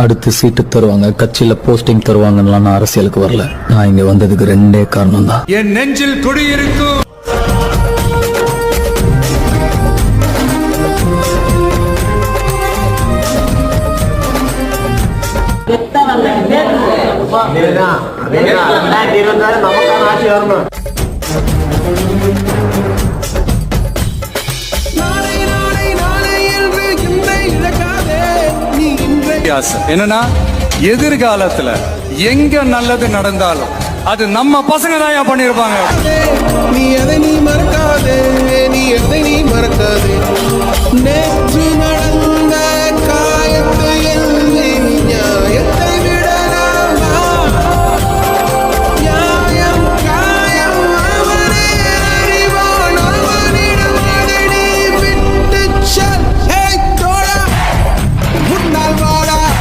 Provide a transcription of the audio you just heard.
அடுத்து சீட்டு தருவாங்க, கட்சியில போஸ்டிங் தருவாங்கன்னு நான் அரசியலுக்கு வரல. நான் இங்க வந்ததுக்கு 2 காரணம் தான். என் நெஞ்சில் குடியிருக்கும் என்னன்னா எதிர்காலத்துல எங்க நல்லது நடந்தாலும் அது நம்ம பசங்க தான் பண்ணிருப்பாங்க. நீ எதை நீ மறக்காதே, நீ எதை நீ மறக்காதே. நேற்று